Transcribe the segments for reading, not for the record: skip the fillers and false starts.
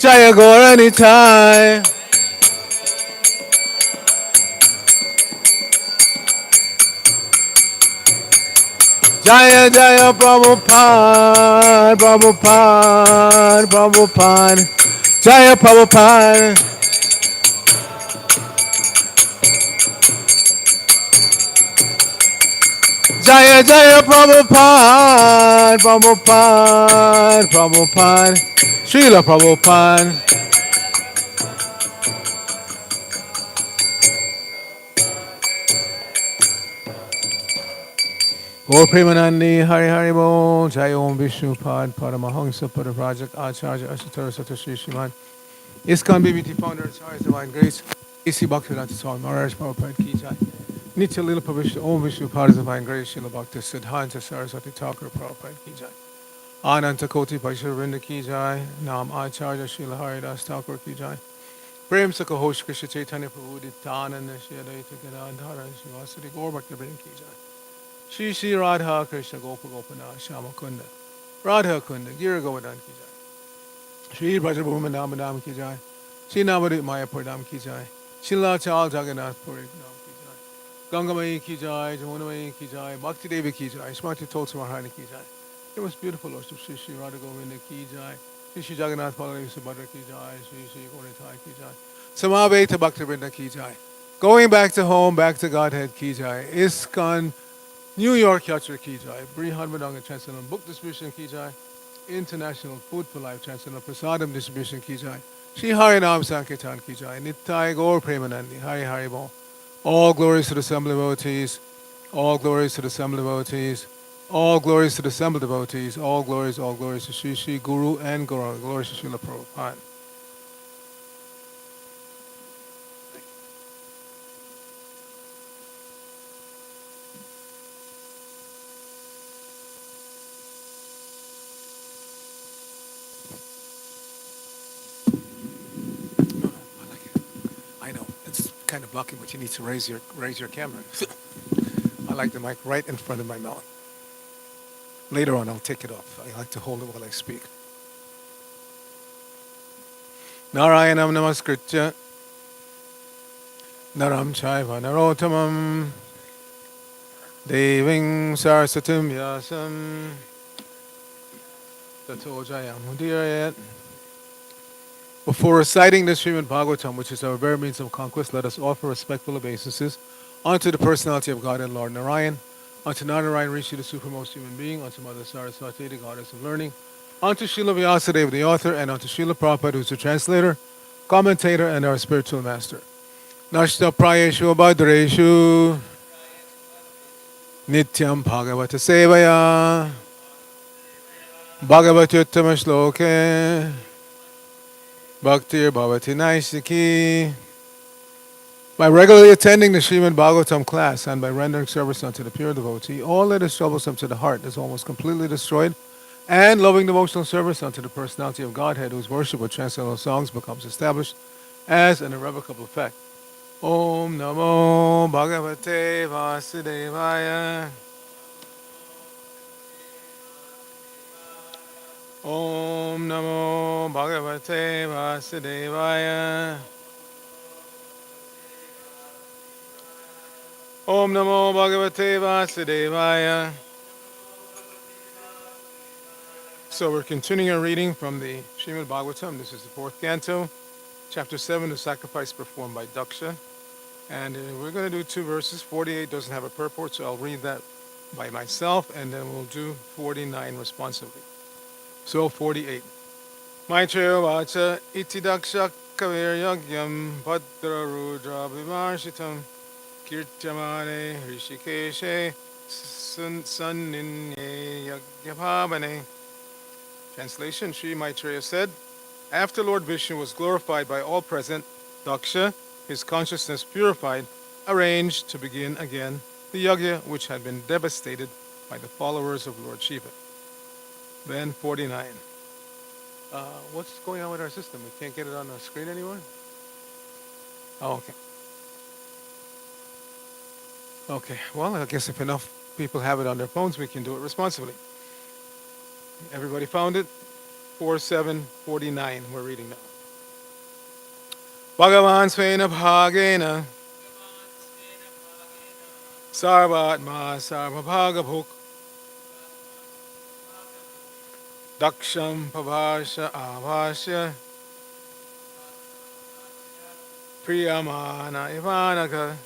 Jaya Goranitai. Jaya Jaya Prabhupada, Prabhupada, Prabhupada. Jaya Prabhupada. Jaya Jaya Prabhupada, Prabhupada, Prabhupada. Srila Prabhupada. Gaur Premanandi, Hari Hari Bo, Jai Om Vishnu Pad, Paramahamsa, Paravrajak, Acharya, Asatara, Satoshi Śrimad, ISKCON BBT founder, Acharya Divine Grace, AC Bhaktivedanta Swami Maharaj, Prabhupada Ki Jai, Nitya Lila Prabhupada, Om Vishnu Pad, Divine Grace, Srila Bhakti Siddhanta Saraswati Thakur, Prabhupada Ki Jai, Ananta Koti Vaishnavinda Ki Jai, Nam Acharya Srila Haridas Thakur Ki Jai, Prem Sakahosh Krishna Chaitanya Prabhu Nityananda Shri Advaita Gadadhara Shivasati Gaur Bhaktivedanta Ki Jai. Shri Shri Radha Krishna Gopa Gopanath Shama Kunda Radha Kunda Gira Govardhan Ki Jai Shri Brajabhuma Namadam Ki Jai Shri Navadip Mayapur Dham Ki Jai Shila Chal Jagannath Puri Dham Ki Jai Gangamayi Ki Jai Jamunamayi Ki Jai Bhakti Devi Ki Jai Smarti Tulsi Maharani Ki Jai. It was beautiful worship. Shri Shri Radha Govinda Ki Jai Shri Shri Jagannath Palavi Subhadra Ki Jai Shri Shri Gauritai Ki Jai Samaveta Bhakti Vrinda Ki Jai. Going back to home, back to Godhead Ki Jai. ISKCON New York Yatra Ki Jai, Brihad Madanga Transcendental Book Distribution Ki Jai, International Food for Life Transcendental Prasadam Distribution Ki Jai, Shri Harinam Sankirtan Ki Jai, Nittai Gaur Premanandi, Hari Hari Bo. All glories to the assembled devotees, all glories to the assembled devotees, all glories to the assembled devotees, all glories to Shri Shri Guru and Guru, glories to Srila Prabhupada. I know it's kind of blocking, but you need to raise your camera. I like the mic right in front of my mouth. Later on, I'll take it off. I like to hold it while I speak. Narayanam Namaskritya Naram Chaiva Narottamam Deving Saraswatim Vyasam Tato Jayam. Before reciting the Śrimad Bhāgavatam, which is our very means of conquest, let us offer respectful obeisances unto the personality of God and Lord Narayan, unto Narayan Rishi, the supremest human being, unto Mother Saraswati, the goddess of learning, unto Srila Vyasadeva, the author, and unto Srila Prabhupada, who is the translator, commentator, and our spiritual master. Nashta prayeshu bhadreshu nityam bhagavata sevaya bhagavati uttama shloke Bhaktir Bhavati Naisiki. By regularly attending the Śrimad Bhāgavatam class and by rendering service unto the pure devotee, all that is troublesome to the heart is almost completely destroyed, and loving devotional service unto the personality of Godhead, whose worship with transcendental songs becomes established as an irrevocable fact. Om Namo Bhagavate Vasudevaya. Om Namo Bhagavate Vasudevaya. Om Namo Bhagavate Vasudevaya. So we're continuing our reading from the Śrimad Bhāgavatam. This is the fourth canto, chapter 7, the sacrifice performed by Daksha. And we're going to do two verses. 48 doesn't have a purport, so I'll read that by myself, and then we'll do 49 responsively. So 48. Maitreya vacha iti daksha kavir yagyam bhadra rudra vimarshitam kirtyamane rishikeshe sanninye yagyabhavane. Translation, Sri Maitreya said, after Lord Vishnu was glorified by all present, Daksha, his consciousness purified, arranged to begin again the yajna which had been devastated by the followers of Lord Shiva. Then 49. What's going on with our system? We can't get it on the screen anymore? Oh, okay. Okay, well, I guess if enough people have it on their phones, we can do it responsibly. Everybody found it? 4749 we're reading now. Bhagavan Svena Bhagena Sarvatma Sarvabhagabhuk Daksham Pavasha Avasya Priyamana Ivanaka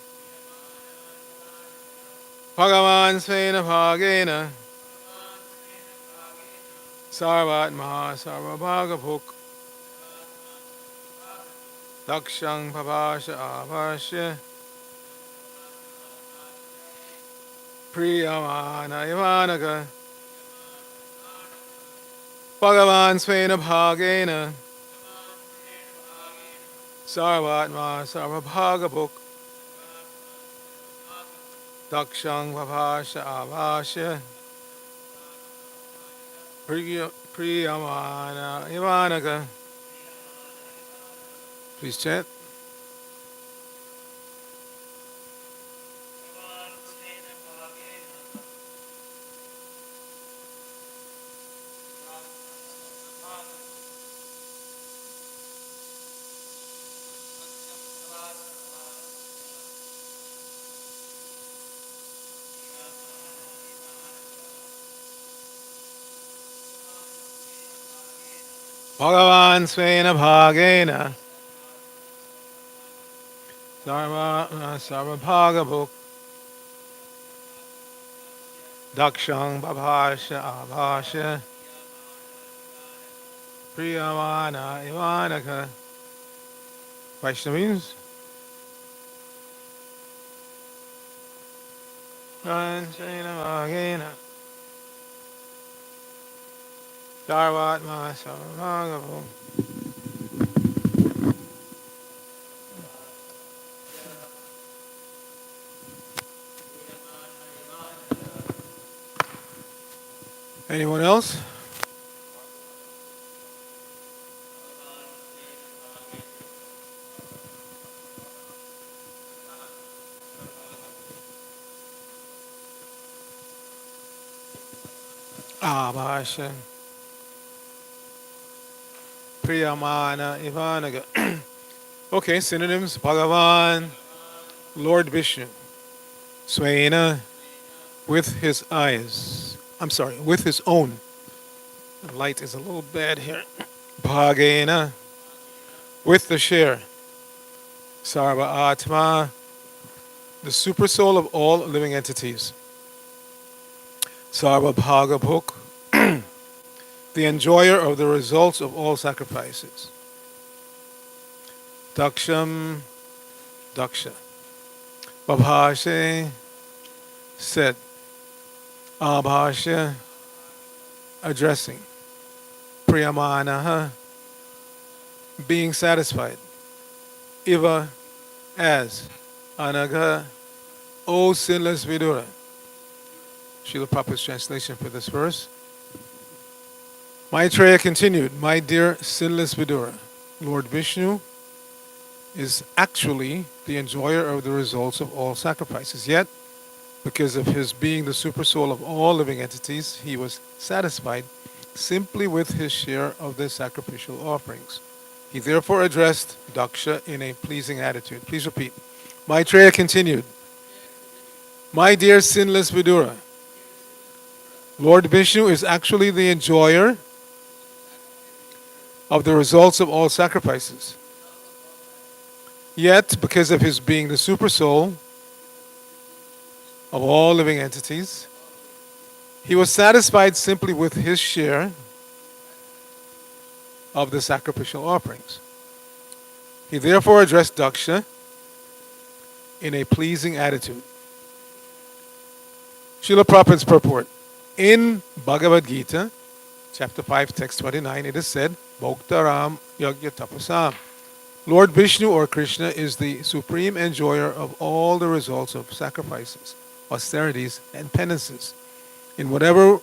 Bhagavan Svena Bhagena Sarvatma Sarvabhagabhuk Daksham Pavasha Avasya Priyamana Ivanaka Bhagavan Svena Bhagena Sarvatma Sarvabhagabhuk Dakshang Vavasha Avasya Priyamana Ivanaka. Please chant. Bhagavan Svena Bhagena Sarvabhagabhuk Dakshang Babhasha Avasha Priyamana Ivanaka. Vaishnavins. Bhagavan Svena Bhagena Sarvatma Sarvabhagabhuk. Anyone else? Abhasha Priyamana Ivanaka. Okay, synonyms. Bhagavan, Lord Vishnu. Swena, with his eyes. I'm sorry, with his own. The light is a little bad here. Bhagena, with the share. Sarva Atma, the supersoul of all living entities. Sarva Bhagabhuk, the enjoyer of the results of all sacrifices. Daksham, Daksha. Babhashe, said. Abhasha, addressing. Priyamanaha, being satisfied. Iva, as. Anaga, O sinless Vidura. Srila Prabhupada's translation for this verse. Maitreya continued, my dear sinless Vidura, Lord Vishnu is actually the enjoyer of the results of all sacrifices. Yet, because of his being the supersoul of all living entities, he was satisfied simply with his share of the sacrificial offerings. He therefore addressed Daksha in a pleasing attitude. Please repeat. Maitreya continued, my dear sinless Vidura, Lord Vishnu is actually the enjoyer of the results of all sacrifices. Yet, because of his being the supersoul of all living entities, he was satisfied simply with his share of the sacrificial offerings. He therefore addressed Daksha in a pleasing attitude. Srila Prabhupada's purport. In Bhagavad Gita, chapter 5, text 29, it is said, Bhoktaram Yagya Tapasam. Lord Vishnu or Krishna is the supreme enjoyer of all the results of sacrifices, austerities, and penances. In whatever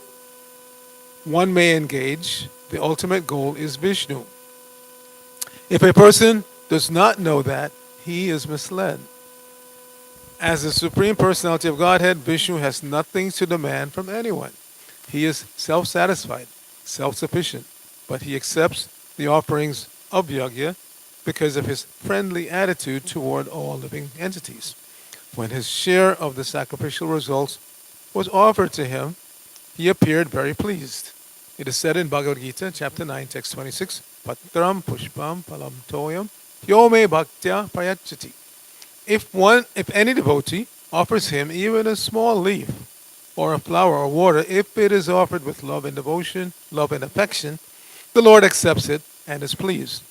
one may engage, the ultimate goal is Vishnu. If a person does not know that, he is misled. As the Supreme Personality of Godhead, Vishnu has nothing to demand from anyone. He is self-satisfied, self-sufficient, but he accepts the offerings of Yagya because of his friendly attitude toward all living entities. When his share of the sacrificial results was offered to him, he appeared very pleased. It is said in Bhagavad Gita, chapter 9, text 26, Patram pushpam palam toyam yome bhaktya prayachati. If any devotee offers him even a small leaf or a flower or water, if it is offered with love and devotion, love and affection, the Lord accepts it and is pleased.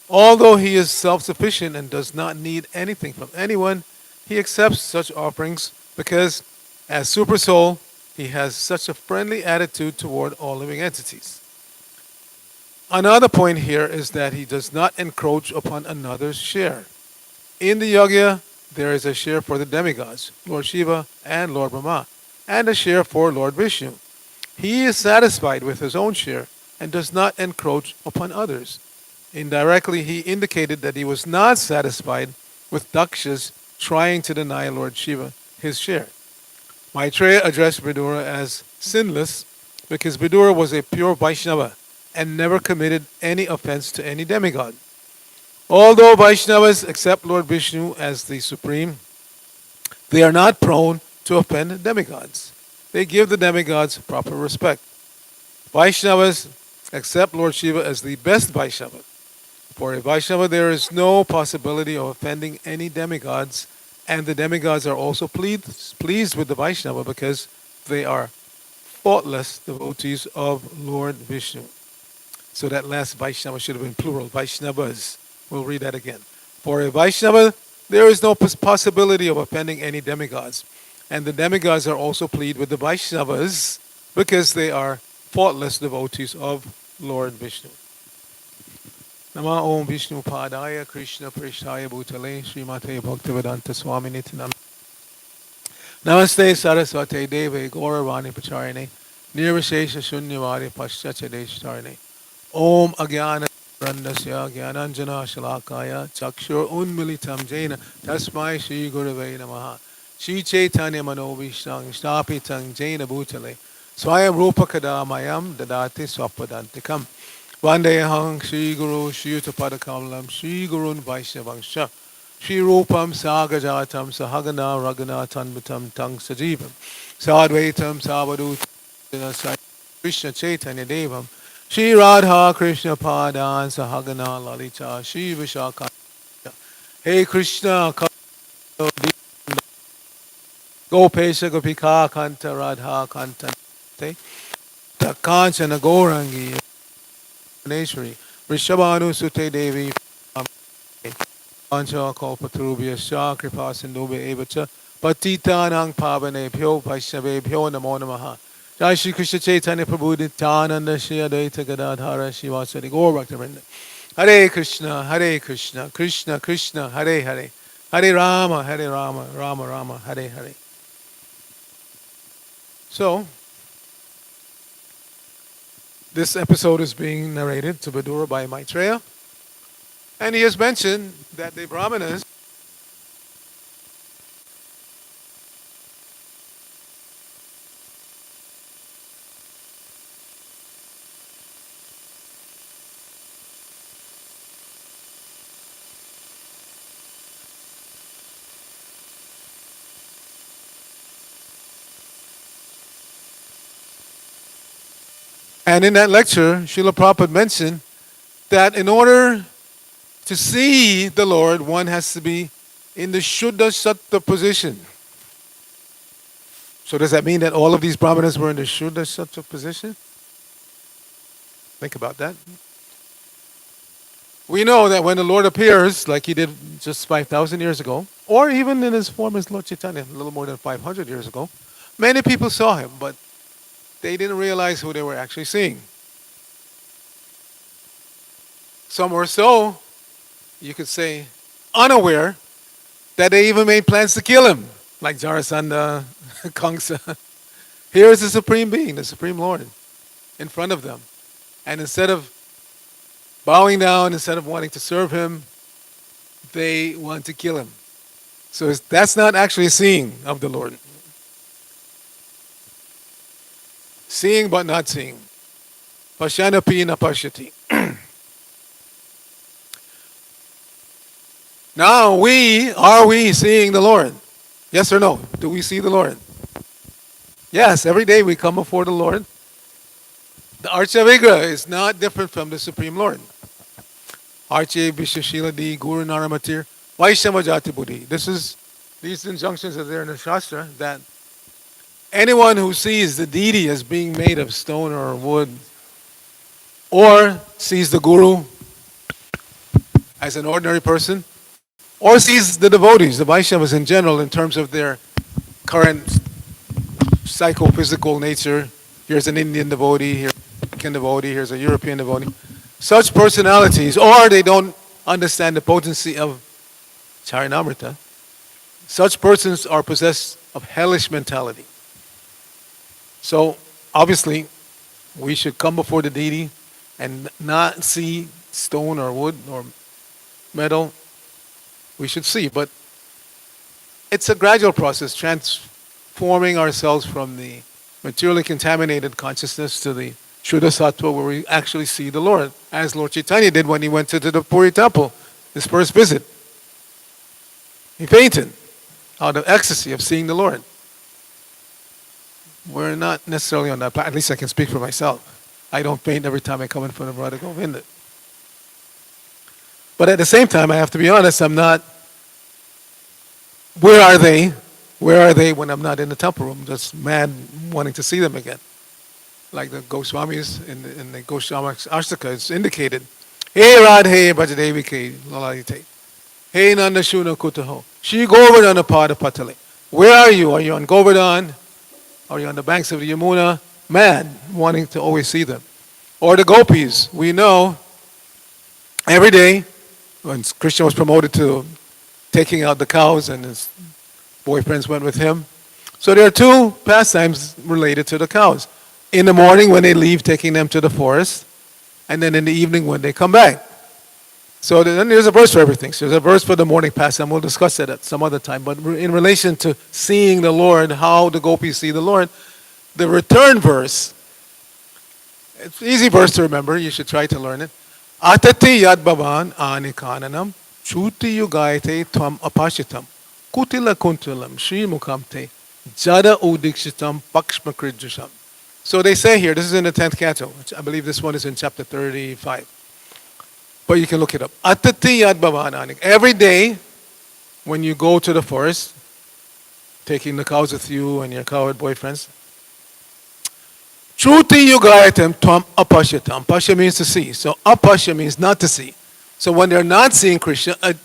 Although he is self-sufficient and does not need anything from anyone, he accepts such offerings because, as Super Soul, he has such a friendly attitude toward all living entities. Another point here is that he does not encroach upon another's share. In the yajna, there is a share for the demigods, Lord Shiva and Lord Brahma, and a share for Lord Vishnu. He is satisfied with his own share and does not encroach upon others. Indirectly, he indicated that he was not satisfied with Daksha's trying to deny Lord Shiva his share. Maitreya addressed Vidura as sinless because Vidura was a pure Vaishnava and never committed any offense to any demigod. Although Vaishnavas accept Lord Vishnu as the supreme, they are not prone to offend demigods. They give the demigods proper respect. Vaishnavas accept Lord Shiva as the best Vaishnava. For a Vaishnava, there is no possibility of offending any demigods, and the demigods are also pleased with the Vaishnava because they are faultless devotees of Lord Vishnu. So that last Vaishnava should have been plural, Vaishnavas. We'll read that again. For a Vaishnava, there is no possibility of offending any demigods, and the demigods are also pleased with the Vaishnavas because they are faultless devotees of Lord Vishnu. Nama Om Vishnu Padaya Krishna Prishtaya Bhutale Srimate Bhaktivedanta Swami Nityananda. Namaste Saraswate Deve Gauravani Pacharine Nirvishesha Shunyavadi Paschachadeshtarine Om Agyana Randasya Gyananjana Shalakaya Chakshur Unmilitam Jaina Tasmai Shri Gurave Namaha Shri Chaitanya Mano Vishnang Snapitang Jaina Bhutale Swayam Rupa Kadamayam Dadati Swapadantikam Vandehang Shri Guru Shri Utapadakamalam Shri Gurun Vaishnavangsha Shri Rupam Sagajatam Sahagana Raghunathan Vitam Tang Sajivam Sadvaitam Savadutam Krishna Chaitanya Devam Shri Radha Krishna Padan Sahagana Lalita Shri Vishaka Hey Krishna Gopesha Gopika Kanta Radha Kanta Kanchana Gourangi Neshwari Vrishabhanu Sute Devi Pancha Kalpatrubhya Shah Kripa Sindhubhya Evacha Patitanang Pavane Pyo Vaishnave Pyo Namo Namaha Jai Shri Krishna Chaitanya Prabhu Nityananda Shri Advaita Gadadhara Shivasari Gaur Bhaktivinoda Hare Krishna Krishna Krishna Hare Hare Hare Rama Rama Rama Hare Hare. So this episode is being narrated to Vidura by Maitreya, and he has mentioned that the Brahmanas and in that lecture, Srila Prabhupada mentioned that in order to see the Lord, one has to be in the Shuddha Sattva position. So does that mean that all of these Brahmanas were in the Shuddha Sattva position? Think about that. We know that when the Lord appears, like he did just 5,000 years ago, or even in his form as Lord Chaitanya, a little more than 500 years ago, many people saw him, but they didn't realize who they were actually seeing. Some were so, you could say, unaware that they even made plans to kill him, like Jarasandha, Kamsa. Here is the Supreme Being, the Supreme Lord, in front of them. And instead of bowing down, instead of wanting to serve him, they want to kill him. So that's not actually seeing of the Lord. Seeing but not seeing. Pashyanapi na pashyati. Now are we seeing the Lord? Yes or no? Do we see the Lord? Yes, every day we come before the Lord. The Arcita is not different from the Supreme Lord. Arche Vishashila Di Guru Naramatir Vaishnava Jati Buddhi. These injunctions are there in the Shastra that anyone who sees the deity as being made of stone or wood, or sees the Guru as an ordinary person, or sees the devotees, the Vaishnavas in general, in terms of their current psychophysical nature. Here's an Indian devotee, here's a American devotee, here's a European devotee. Such personalities, or they don't understand the potency of Charanamrita, such persons are possessed of hellish mentality. So, obviously, we should come before the deity and not see stone or wood or metal. We should see, but it's a gradual process, transforming ourselves from the materially contaminated consciousness to the Shuddha Sattva, where we actually see the Lord, as Lord Chaitanya did when he went to the Puri temple, his first visit. He fainted out of ecstasy of seeing the Lord. We're not necessarily on that path. At least I can speak for myself. I don't faint every time I come in front of Radha Govinda. But at the same time, I have to be honest, I'm not, where are they? Where are they when I'm not in the temple room, just mad wanting to see them again? Like the Goswamis in the Goswami's Ashtaka, it's indicated, Hey Radhe Bhajadevi Ke Lalalite, Hey Nanda Shuna Kutaho, Shri Govardhana Pada Patale. Where are you? Are you on Govardhan? Are you on the banks of the Yamuna? Mad, wanting to always see them. Or the gopis, we know every day when Krishna was promoted to taking out the cows and his boyfriends went with him. So there are two pastimes related to the cows. In the morning when they leave, taking them to the forest, and then in the evening when they come back. So then there's a verse for everything. So there's a verse for the morning pastime. We'll discuss that at some other time. But in relation to seeing the Lord, how the gopis see the Lord, the return verse, it's an easy verse to remember. You should try to learn it. Atati yad bhavan anikananam chuti yugayate tvam apashitam kutila kuntulam shri mukhamte jada udikshitam pakshmakridjasham. So they say here, this is in the 10th canto, which I believe this one is in chapter 35. But you can look it up. Atati yad bhavan anik. Every day when you go to the forest, taking the cows with you and your cowherd boyfriends, Shruti yugayatam tvam apashyatam. Pasha means to see. So apashya means not to see. So when they're not seeing Krishna, a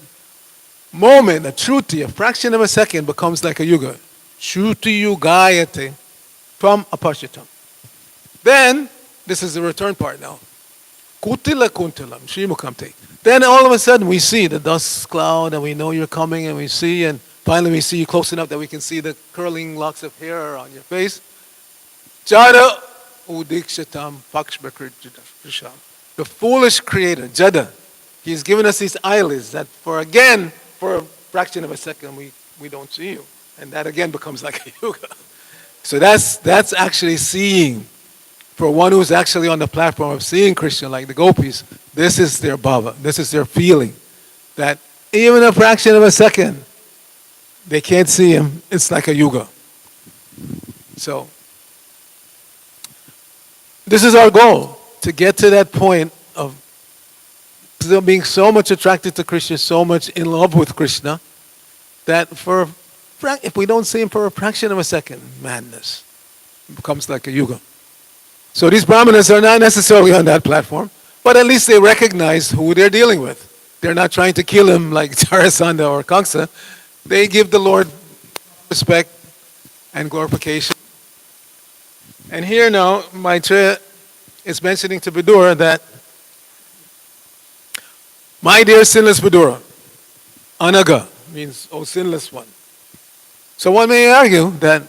moment, a shruti, a fraction of a second becomes like a yuga. Shruti yugayate tvam apashyatam. Then, this is the return part now. Kutila kuntilam, shrimukamte. Then all of a sudden we see the dust cloud and we know you're coming and we see, and finally we see you close enough that we can see the curling locks of hair on your face. Jada udikshatam pakshmakridjasham. The foolish creator, Jada, he's given us these eyelids that for a fraction of a second we don't see you. And that again becomes like a yuga. So that's actually seeing. For one who's actually on the platform of seeing Krishna, like the gopis, this is their bhava, this is their feeling. That even a fraction of a second, they can't see him, it's like a yuga. So, this is our goal, to get to that point of being so much attracted to Krishna, so much in love with Krishna, that if we don't see him for a fraction of a second, madness. It becomes like a yuga. So these brahmanas are not necessarily on that platform, but at least they recognize who they're dealing with. They're not trying to kill him like Jarasandha or Kamsa. They give the Lord respect and glorification. And here now, Maitreya is mentioning to Vidura that, my dear sinless Vidura, Anaga means, oh sinless one. So one may argue that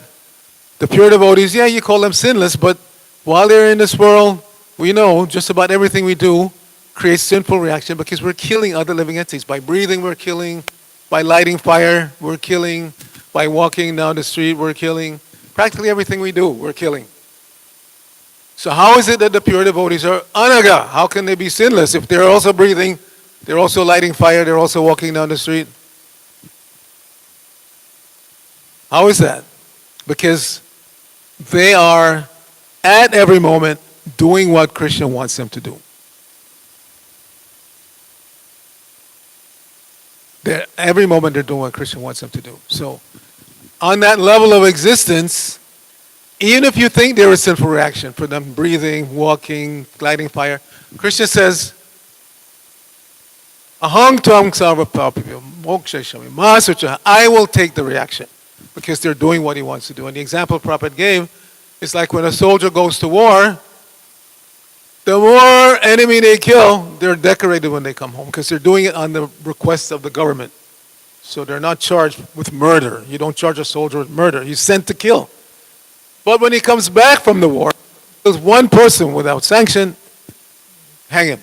the pure devotees, yeah, you call them sinless, but while they're in this world, we know just about everything we do creates sinful reaction because we're killing other living entities. By breathing, we're killing. By lighting fire, we're killing. By walking down the street, we're killing. Practically everything we do, we're killing. So how is it that the pure devotees are anaga? How can they be sinless if they're also breathing, they're also lighting fire, they're also walking down the street? How is that? Because they are at every moment doing what Krishna wants them to do. Every moment they're doing what Krishna wants them to do. So on that level of existence, even if you think there is sinful reaction for them breathing, walking, gliding fire, Krishna says, Ahang tvam sarva papibhyo moksha shami mahasucha. I will take the reaction because they're doing what he wants to do. And the example Prabhupada gave is like when a soldier goes to war, the more enemy they kill, they're decorated when they come home because they're doing it on the request of the government. So they're not charged with murder. You don't charge a soldier with murder. He's sent to kill. But when he comes back from the war, there's one person without sanction, hang him.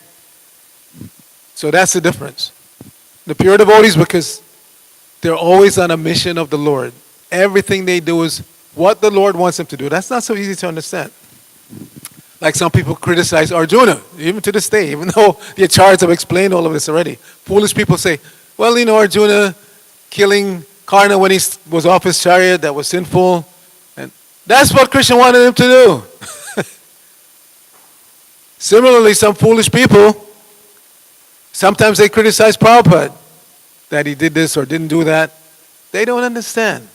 So that's the difference. The pure devotees, because they're always on a mission of the Lord. Everything they do is what the Lord wants them to do. That's not so easy to understand. Like some people criticize Arjuna, even to this day, even though the acharyas have explained all of this already. Foolish people say, well, Arjuna killing Karna when he was off his chariot, that was sinful. And that's what Krishna wanted him to do. Similarly, some foolish people, sometimes they criticize Prabhupada that he did this or didn't do that. They don't understand.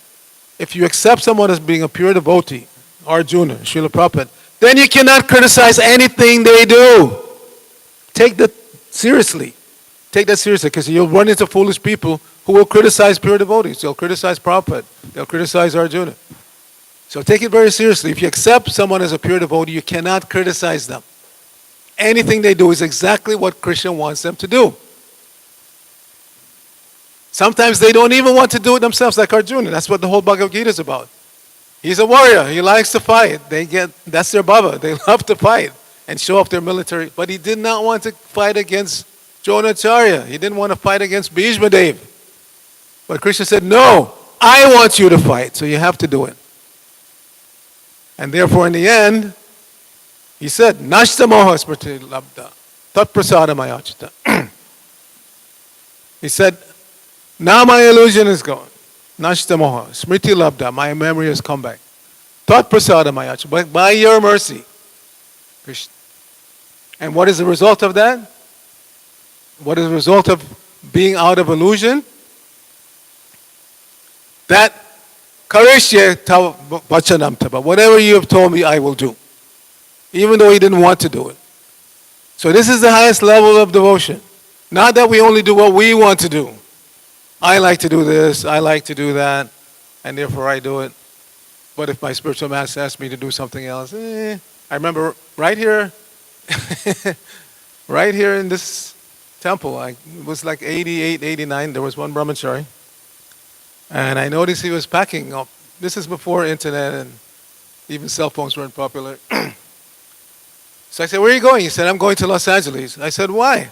If you accept someone as being a pure devotee, Arjuna, Srila Prabhupada, then you cannot criticize anything they do. Take that seriously. Take that seriously because you'll run into foolish people who will criticize pure devotees. They'll criticize Prabhupada. They'll criticize Arjuna. So take it very seriously. If you accept someone as a pure devotee, you cannot criticize them. Anything they do is exactly what Krishna wants them to do. Sometimes they don't even want to do it themselves, like Arjuna. That's what the whole Bhagavad Gita is about. He's a warrior. He likes to fight. That's their baba. They love to fight and show off their military. But he did not want to fight against Dronacharya. He didn't want to fight against Bhishma Dev. But Krishna said, no, I want you to fight, so you have to do it. And therefore, in the end, he said, Nashta moha smriti labda, tat prasada mayachita. He said, now my illusion is gone. Nashta moha, smriti labda, my memory has come back. Tat prasada mayachita, but by your mercy. Krishna. And what is the result of that? What is the result of being out of illusion? That karishye vachanam tava, whatever you have told me, I will do. Even though he didn't want to do it. So this is the highest level of devotion. Not that we only do what we want to do. I like to do this, I like to do that, and therefore I do it. But if my spiritual master asks me to do something else, I remember right here, right here in this temple, it was like 88, 89, there was one brahmachari. And I noticed he was packing up. This is before internet and even cell phones weren't popular. So I said, where are you going? He said, I'm going to Los Angeles. I said, why?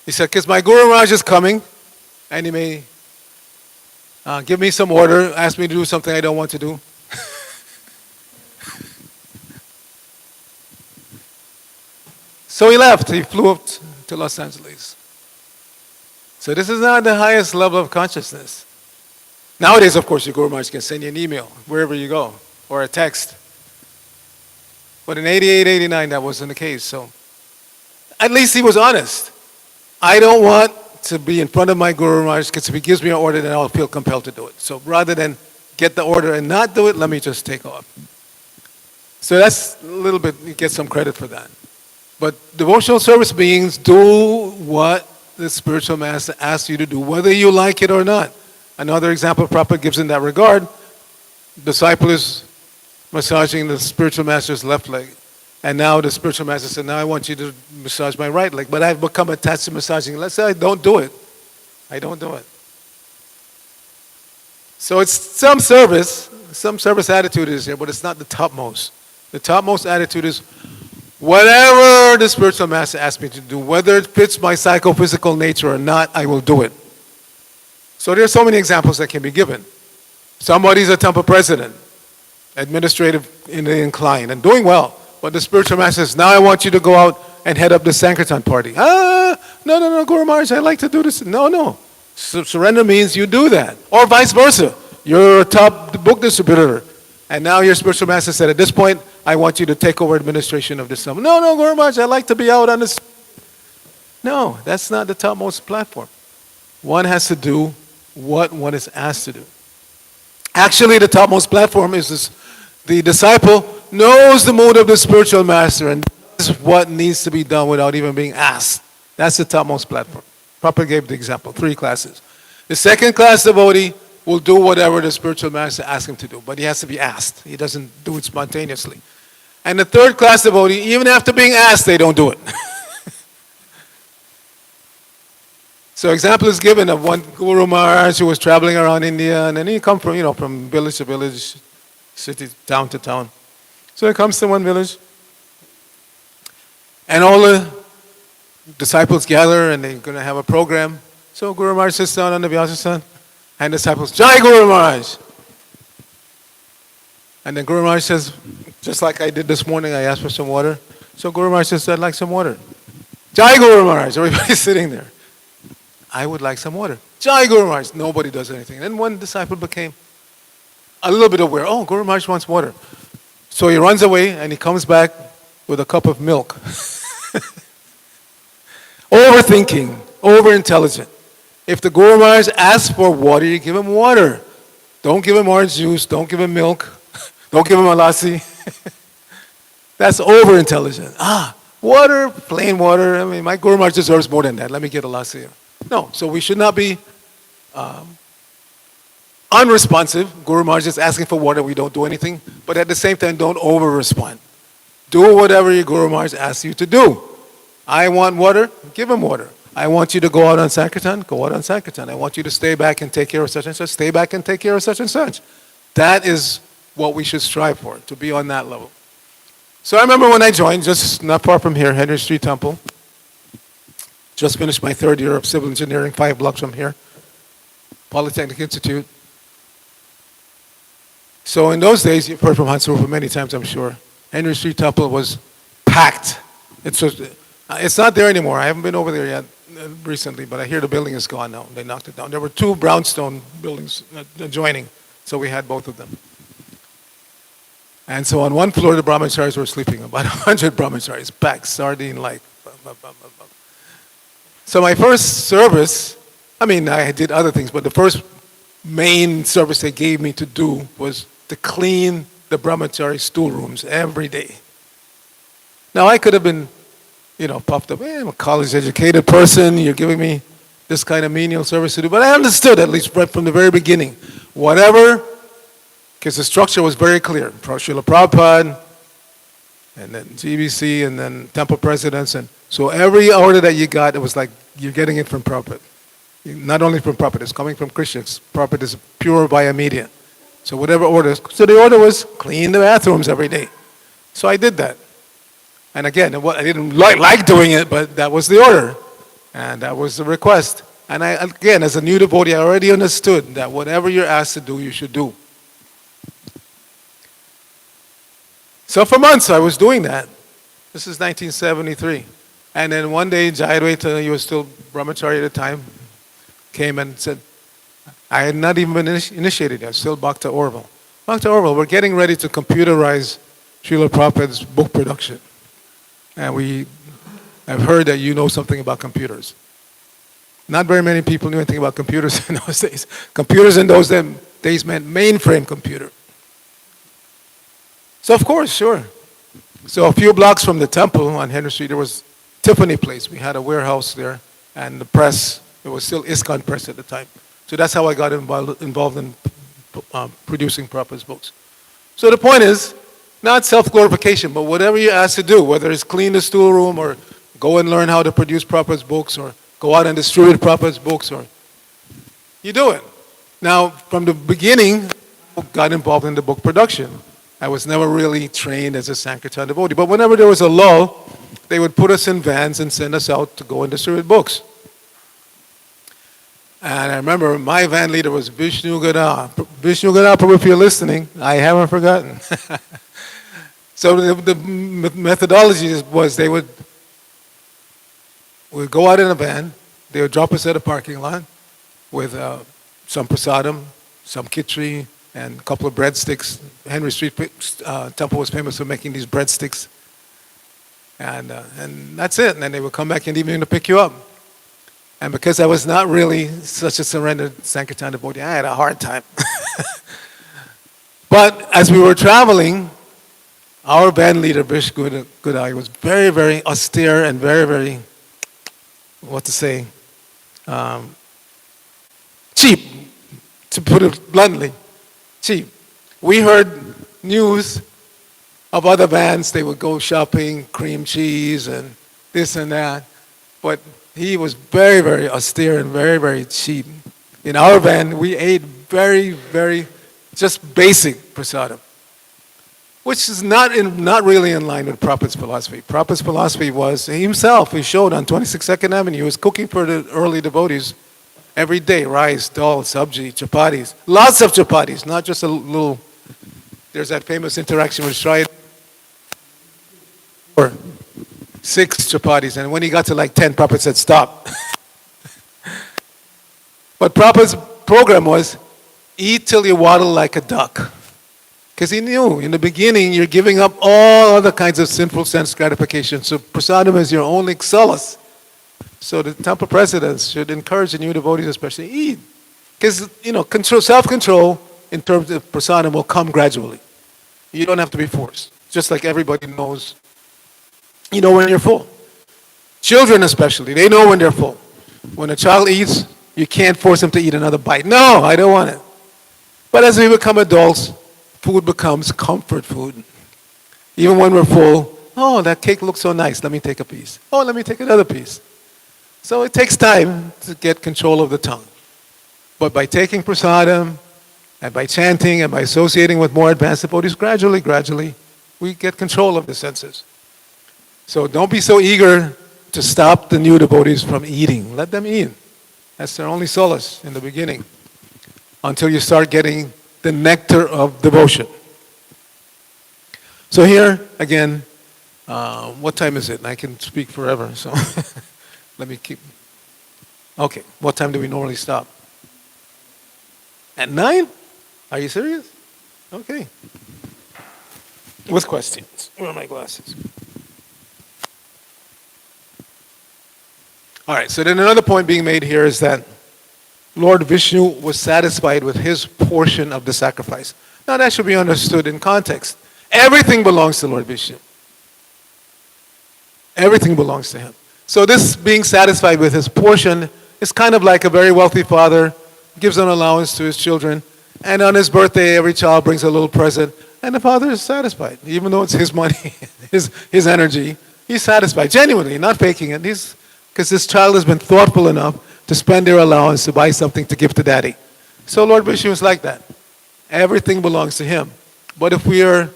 He said, because my Guru Maharaj is coming and he may give me some order, ask me to do something I don't want to do. So he left. He flew up to Los Angeles. So this is not the highest level of consciousness. Nowadays, of course, your Guru Maharaj can send you an email wherever you go or a text. But in 88, 89, that wasn't the case. So at least he was honest. I don't want to be in front of my Guru Maharaj because if he gives me an order, then I'll feel compelled to do it. So rather than get the order and not do it, let me just take off. So that's a little bit, you get some credit for that. But devotional service beings do what the spiritual master asks you to do, whether you like it or not. Another example Prabhupada gives in that regard, disciple is massaging the spiritual master's left leg. And now the spiritual master said, now I want you to massage my right leg. But I've become attached to massaging. Let's say I don't do it. I don't do it. So it's some service attitude is here, but it's not the topmost. The topmost attitude is whatever the spiritual master asks me to do, whether it fits my psychophysical nature or not, I will do it. So there are so many examples that can be given. Somebody's a temple president, administrative in the incline, and doing well. But the spiritual master says, now I want you to go out and head up the Sankirtan party. No, Guru Maharaj, I like to do this. No. Surrender means you do that. Or vice versa. You're a top book distributor. And now your spiritual master said, at this point, I want you to take over administration of this temple. No, no, Guru Maharaj, I like to be out on this. No, that's not the topmost platform. One has to do what one is asked to do. Actually, the topmost platform is this, the disciple knows the mode of the spiritual master and does what needs to be done without even being asked. That's the topmost platform. Prabhupada gave the example, 3 classes. The second class devotee will do whatever the spiritual master asks him to do, but he has to be asked. He doesn't do it spontaneously. And the third class devotee, even after being asked, they don't do it. So example is given of one Guru Maharaj who was traveling around India, and then he come from, from village to village, city, town to town. So he comes to one village, and all the disciples gather, and they're going to have a program. So Guru Maharaj sits down on the Vyasa, and the disciples, Jai Guru Maharaj. And then Guru Maharaj says, just like I did this morning, I asked for some water. So Guru Maharaj says, I'd like some water. Jai Guru Maharaj. Everybody's sitting there. I would like some water. Jai Guru Maharaj. Nobody does anything. And then one disciple became a little bit aware. Oh, Guru Maharaj wants water. So he runs away and he comes back with a cup of milk. Overthinking, over-intelligent. If the Guru Maharaj asks for water, you give him water. Don't give him orange juice. Don't give him milk. Don't give him a lassi. That's over-intelligent. Water, plain water. I mean, my Guru Maharaj deserves more than that. Let me get a lassi. No, so we should not be unresponsive. Guru Maharaj is asking for water, we don't do anything. But at the same time, don't over-respond. Do whatever your Guru Maharaj asks you to do. I want water, give him water. I want you to go out on Sankirtan, go out on Sankirtan. I want you to stay back and take care of such and such, stay back and take care of such and such. That is what we should strive for, to be on that level. So I remember when I joined, just not far from here, Henry Street Temple. Just finished my 3rd year of civil engineering, 5 blocks from here. Polytechnic Institute. So in those days, you've heard from Hansarupa many times, I'm sure. Henry Street Temple was packed. It's not there anymore. I haven't been over there yet recently, but I hear the building is gone now. They knocked it down. There were 2 brownstone buildings adjoining, so we had both of them. And so on one floor, the brahmacharis were sleeping. About 100 brahmacharis, packed, sardine-like. So my first service, I did other things, but the first main service they gave me to do was to clean the brahmachari stool rooms every day. Now I could have been, puffed up, I'm a college-educated person, you're giving me this kind of menial service to do. But I understood, at least right from the very beginning, whatever, because the structure was very clear. Srila Prabhupada, and then GBC, and then temple presidents, and so every order that you got, it was like you're getting it from Prabhupada. Not only from Prabhupada, it's coming from Krishnas. Prabhupada is pure via media. So whatever order, so the order was clean the bathrooms every day. So I did that. And again, I didn't like doing it, but that was the order. And that was the request. And again, as a new devotee, I already understood that whatever you're asked to do, you should do. So for months, I was doing that. This is 1973. And then one day, Jayadvaita, he was still brahmachari at the time, came and said, I had not even been initiated yet, still Bhakta Orville. Bhakta Orville, we're getting ready to computerize Srila Prabhupada's book production. And I've heard that you know something about computers. Not very many people knew anything about computers in those days. Computers in those days meant mainframe computer. So of course, sure. So a few blocks from the temple on Henry Street, there was Tiffany Place. We had a warehouse there, and the press, it was still ISKCON press at the time. So that's how I got involved in producing Prabhupada's books. So the point is, not self-glorification, but whatever you're asked to do, whether it's clean the stool room or go and learn how to produce Prabhupada's books or go out and distribute Prabhupada's books, or you do it. Now, from the beginning, I got involved in the book production. I was never really trained as a Sankirtan devotee, but whenever there was a lull, they would put us in vans and send us out to go and distribute books. And I remember my van leader was Vishnu Gada. Vishnu Gada, probably if you're listening, I haven't forgotten. So the methodology was they would go out in a van, they would drop us at a parking lot with some prasadam, some khichdi, and a couple of breadsticks. Henry Street Temple was famous for making these breadsticks. And that's it. And then they would come back in the evening to pick you up. And because I was not really such a surrendered Sankirtan devotee, I had a hard time. But as we were traveling, our band leader, Vish Gudai, was very, very austere and very, very, cheap, to put it bluntly, cheap. We heard news of other bands. They would go shopping, cream cheese and this and that. But he was very, very austere and very, very cheap. In our band, we ate very, very just basic prasadam, which is not really in line with Prabhupada's philosophy. Prabhupada's philosophy was, he showed on 22nd Avenue, he was cooking for the early devotees every day, rice, dal, sabji, chapatis, lots of chapatis, not just a little. There's that famous interaction with Shri, or 6 chapatis, and when he got to like 10, Prabhupada said, stop. But Prabhupada's program was, eat till you waddle like a duck. Because he knew in the beginning you're giving up all other kinds of sinful sense gratification. So prasadam is your only solace. So the temple presidents should encourage the new devotees especially eat. Because, self-control in terms of prasadam will come gradually. You don't have to be forced. Just like everybody knows, when you're full. Children especially, they know when they're full. When a child eats, you can't force him to eat another bite. No, I don't want it. But as we become adults, food becomes comfort food. Even when we're full, oh, that cake looks so nice, let me take a piece. Oh, let me take another piece. So it takes time to get control of the tongue. But by taking prasadam, and by chanting, and by associating with more advanced devotees, gradually, we get control of the senses. So don't be so eager to stop the new devotees from eating. Let them eat. That's their only solace in the beginning, until you start getting the nectar of devotion. So here, again, what time is it? I can speak forever, so let me keep. Okay, what time do we normally stop? At 9? Are you serious? Okay. With questions. Where are my glasses? All right, so then another point being made here is that Lord Vishnu was satisfied with his portion of the sacrifice. Now that should be understood in context. Everything belongs to Lord Vishnu. Everything belongs to him. So this being satisfied with his portion is kind of like a very wealthy father gives an allowance to his children, and on his birthday every child brings a little present, and the father is satisfied. Even though it's his money, his energy, he's satisfied, genuinely, not faking it. Because this child has been thoughtful enough to spend their allowance to buy something to give to daddy. So Lord Vishnu is like that. Everything belongs to him. But if we are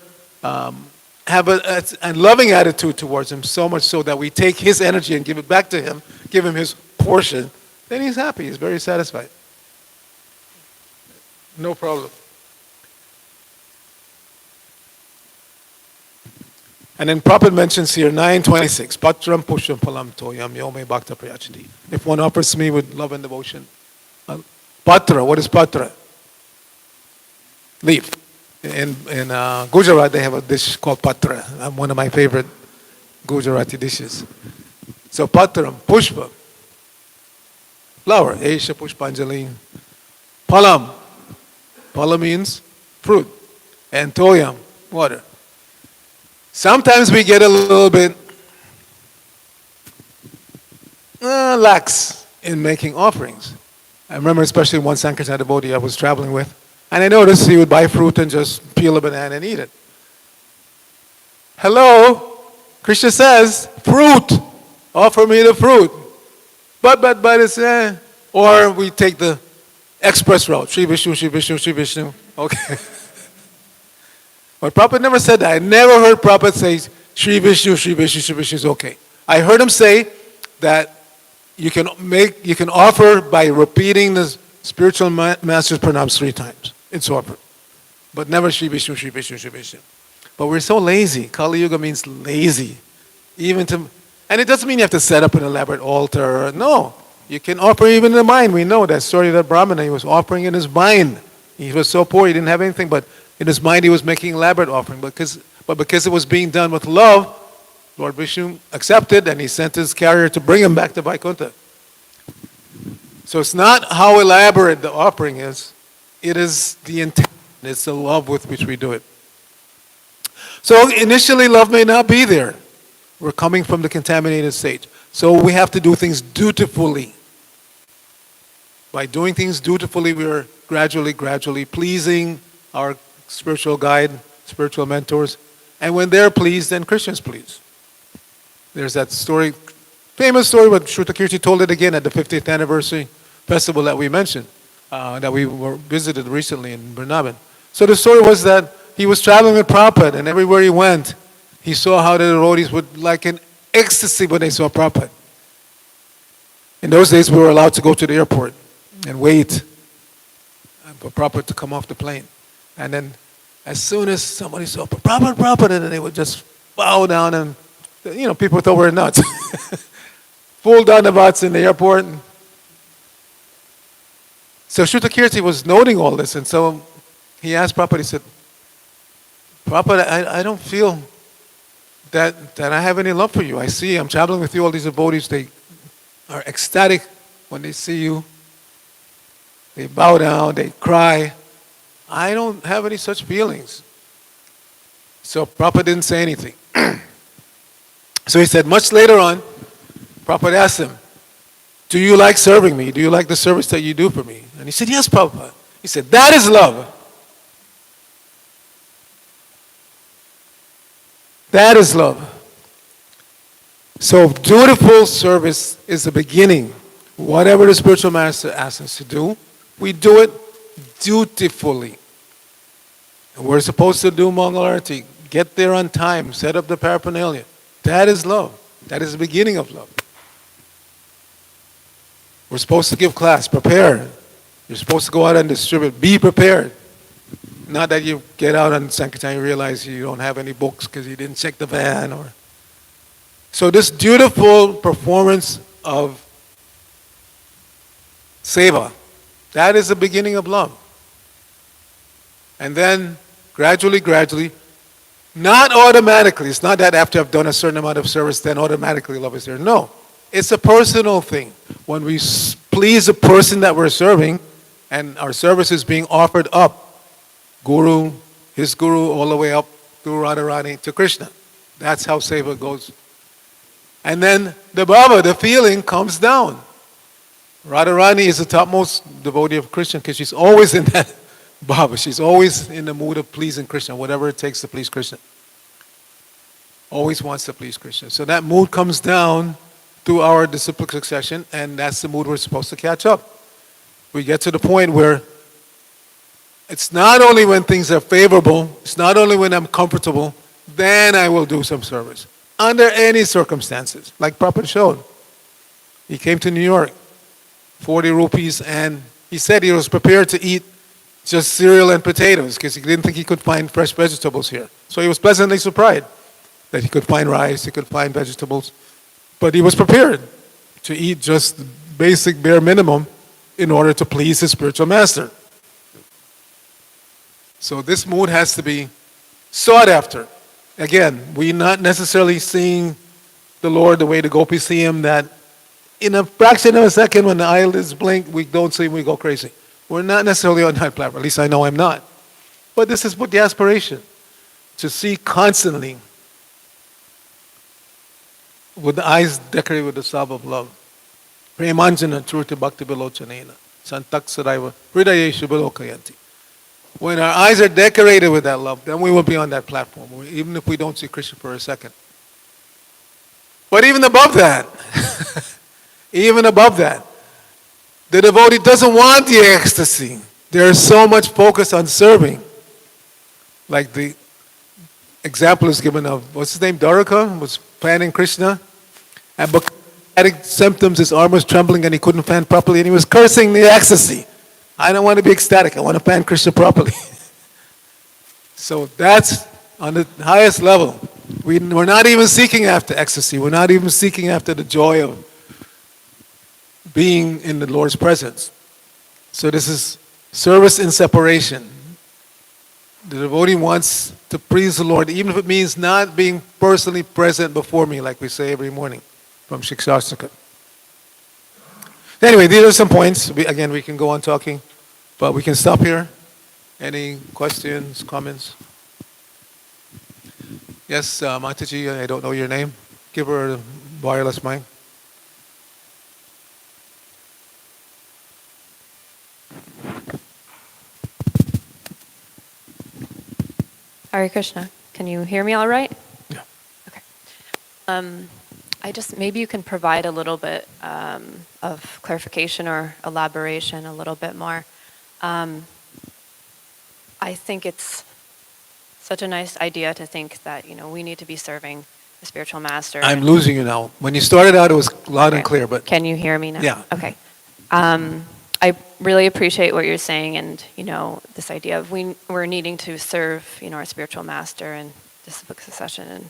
have a loving attitude towards him, so much so that we take his energy and give it back to him, give him his portion, then he's happy, he's very satisfied. No problem. And then Prabhupada mentions here 9:26, Patram Pusham Palam Toyam Yome Bhakta Prayachati. If one offers me with love and devotion, patra, what is patra? Leaf. In Gujarat, they have a dish called patra. One of my favorite Gujarati dishes. So patram, pushpa, flower, Esha Pushpanjali. Palam, pala means fruit, and toyam, water. Sometimes we get a little bit lax in making offerings. I remember especially one Sankirtan devotee I was traveling with, and I noticed he would buy fruit and just peel a banana and eat it. Hello, Krishna says, fruit, offer me the fruit. But it's, or we take the express route, Shri Vishnu, Shri Vishnu, Shri Vishnu, okay. But Prabhupada never said that. I never heard Prabhupada say, Shri Vishnu, Shri Vishnu, Shri Vishnu is okay. I heard him say that you can offer by repeating the spiritual master's pranams 3 times. It's offered. But never Shri Vishnu, Shri Vishnu, Shri Vishnu. But we're so lazy. Kali Yuga means lazy. And it doesn't mean you have to set up an elaborate altar. No. You can offer even in the mind. We know that story of that Brahmana, he was offering in his mind. He was so poor, he didn't have anything, but in his mind he was making elaborate offering. But because it was being done with love, Lord Vishnu accepted, and he sent his carrier to bring him back to Vaikuntha. So it's not how elaborate the offering is, it is the intent, it's the love with which we do it. So initially love may not be there. We're coming from the contaminated stage. So we have to do things dutifully. By doing things dutifully, we are gradually pleasing our spiritual guide, spiritual mentors. And when they're pleased, then Krishna's pleased. There's that story, famous story, but Shrutakirti told it again at the 50th anniversary festival that we mentioned, that we were visited recently in Vrindavan. So the story was that he was traveling with Prabhupada, and everywhere he went, he saw how the devotees would like in ecstasy when they saw Prabhupada. In those days, we were allowed to go to the airport and wait for Prabhupada to come off the plane. And then as soon as somebody saw Prabhupada, then they would just bow down and, people thought we were nuts. Full dandavats in the airport. So Shrutakirti was noting all this, and so he asked Prabhupada, he said, Prabhupada, I don't feel that I have any love for you. I see I'm traveling with you, all these devotees, they are ecstatic when they see you. They bow down, they cry. I don't have any such feelings. So Prabhupada didn't say anything. So he said, much later on, Prabhupada asked him, do you like serving me? Do you like the service that you do for me? And he said, yes, Prabhupada. He said, that is love. That is love. So dutiful service is the beginning. Whatever the spiritual master asks us to do, we do it dutifully. And we're supposed to do Mangal Arati, get there on time, set up the paraphernalia. That is love. That is the beginning of love. We're supposed to give class, prepare. You're supposed to go out and distribute, be prepared. Not that you get out on Sankirtan and you realize you don't have any books because you didn't check the van. So this dutiful performance of seva, that is the beginning of love. And then gradually, not automatically, it's not that after I've done a certain amount of service, then automatically love is there. No, it's a personal thing. When we please the person that we're serving, and our service is being offered up, Guru, his Guru, all the way up through Radharani to Krishna. That's how seva goes. And then the bhava, the feeling, comes down. Radharani is the topmost devotee of Krishna because she's always in that bhava. She's always in the mood of pleasing Krishna, whatever it takes to please Krishna. Always wants to please Krishna. So that mood comes down through our disciplic succession, and that's the mood we're supposed to catch up. We get to the point where it's not only when things are favorable, it's not only when I'm comfortable, then I will do some service. Under any circumstances, like Prabhupada showed. He came to New York, 40 rupees, and he said he was prepared to eat just cereal and potatoes because he didn't think he could find fresh vegetables here. So he was pleasantly surprised that he could find rice, he could find vegetables. But he was prepared to eat just the basic bare minimum in order to please his spiritual master. So this mood has to be sought after. Again, we're not necessarily seeing the Lord the way the gopis see him, that in a fraction of a second when the eyelids blink, we don't see him, we go crazy. We're not necessarily on that platform. At least I know I'm not. But this is what the aspiration, to see constantly with the eyes decorated with the salve of love. Premanjana Truti Bhakti Bilochanena Santak Saraiva Hridayeshu Bilokayanti. When our eyes are decorated with that love, then we will be on that platform, even if we don't see Krishna for a second. But even above that, the devotee doesn't want the ecstasy. There is so much focus on serving. Like the example is given of, what's his name, Dwaraka, was fanning Krishna. And because he had symptoms, his arm was trembling and he couldn't fan properly, and he was cursing the ecstasy. I don't want to be ecstatic. I want to fan Krishna properly. So that's on the highest level. We're not even seeking after ecstasy. We're not even seeking after the joy of being in the Lord's presence. So this is Service in separation. The devotee wants to please the Lord, even if it means not being personally present before me, like we say every morning from Shikshastika. Anyway, these are some points. Again, we can go on talking, but we can stop here. Any questions, comments? Yes, Mataji, I don't know your name. Give her a wireless mic. Hare Krishna. Can you hear me all right? Yeah. Okay. Maybe you can provide a little bit of clarification or elaboration a little bit more. I think it's such a nice idea to think that, we need to be serving the spiritual master. I'm losing you now. When you started out, it was loud and clear, but... Can you hear me now? Yeah. Okay. I really appreciate what you're saying, and this idea of we're needing to serve our spiritual master and disciplic succession and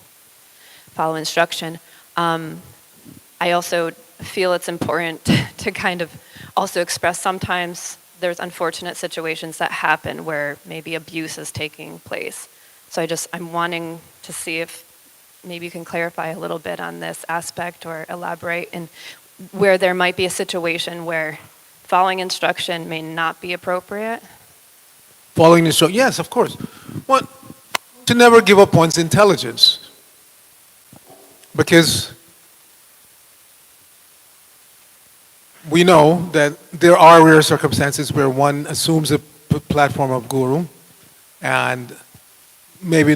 follow instruction. I also feel it's important to kind of also express sometimes there's unfortunate situations that happen where maybe abuse is taking place. So I'm wanting to see if maybe you can clarify a little bit on this aspect or elaborate, and where there might be a situation where following instruction may not be appropriate. Following instruction, yes, of course. One, to never give up one's intelligence. Because we know that there are rare circumstances where one assumes a platform of guru and maybe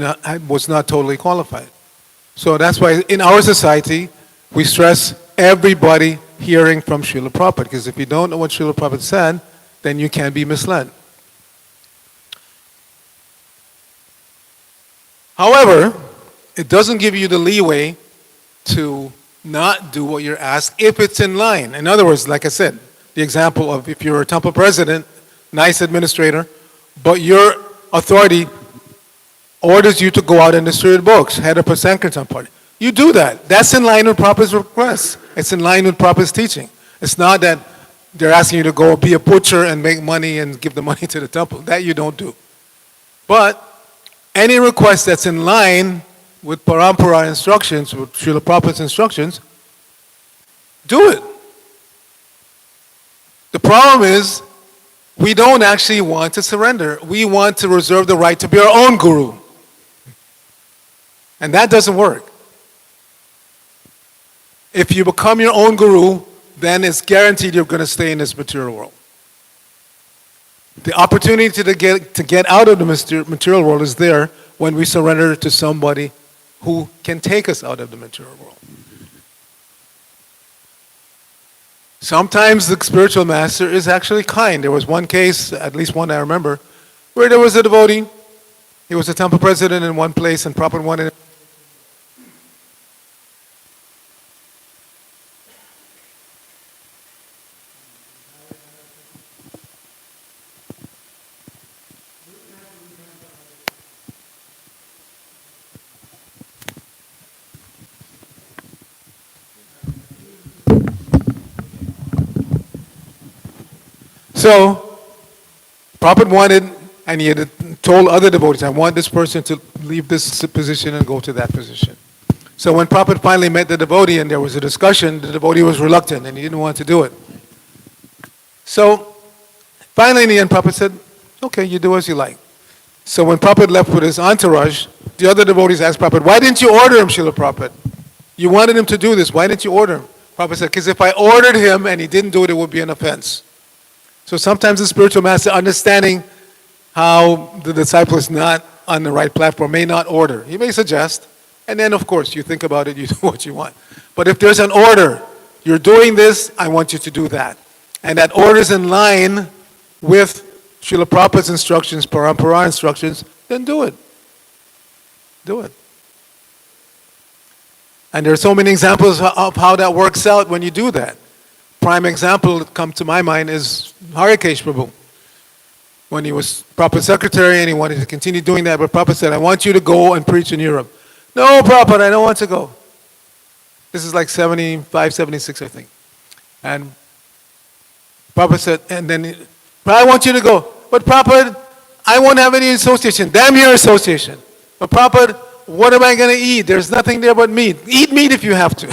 was not totally qualified. So that's why in our society, we stress everybody hearing from Srila Prabhupada, because if you don't know what Srila Prabhupada said, then you can be misled. However, it doesn't give you the leeway to not do what you're asked if it's in line. In other words, like I said, the example of if you're a temple president, nice administrator, but your authority orders you to go out and distribute books, head up a Sankirtan party. You do that. That's in line with Prabhupada's request. It's in line with Prabhupada's teaching. It's not that they're asking you to go be a butcher and make money and give the money to the temple. That you don't do. But any request that's in line with Parampara instructions, with Srila Prabhupada's instructions, do it. The problem is, we don't actually want to surrender. We want to reserve the right to be our own guru. And that doesn't work. If you become your own guru, then it's guaranteed you're going to stay in this material world. The opportunity to get out of the material world is there when we surrender to somebody who can take us out of the material world. Sometimes the spiritual master is actually kind. There was one case, at least one I remember, where there was a devotee. He was a temple president in one place and Prabhupada wanted him. So, Prabhupada wanted, and he had told other devotees, I want this person to leave this position and go to that position. So when Prabhupada finally met the devotee and there was a discussion, the devotee was reluctant and he didn't want to do it. So, finally in the end, Prabhupada said, okay, you do as you like. So when Prabhupada left with his entourage, the other devotees asked Prabhupada, why didn't you order him, Srila Prabhupada? You wanted him to do this, why didn't you order him? Prabhupada said, because if I ordered him and he didn't do it, it would be an offense. So sometimes the spiritual master, understanding how the disciple is not on the right platform, may not order. He may suggest, and then of course you think about it, you do what you want. But if there's an order, you're doing this, I want you to do that. And that order is in line with Srila Prabhupada's instructions, Parampara instructions, then do it. Do it. And there are so many examples of how that works out when you do that. Prime example that comes to my mind is Harikesh Prabhu. When he was Prabhupada's secretary and he wanted to continue doing that, but Prabhupada said, I want you to go and preach in Europe. No, Prabhupada, I don't want to go. This is like 75, 76, I think. And Prabhupada said, and then, but I want you to go. But Prabhupada, I won't have any association. Damn your association. But Prabhupada, what am I going to eat? There's nothing there but meat. Eat meat if you have to.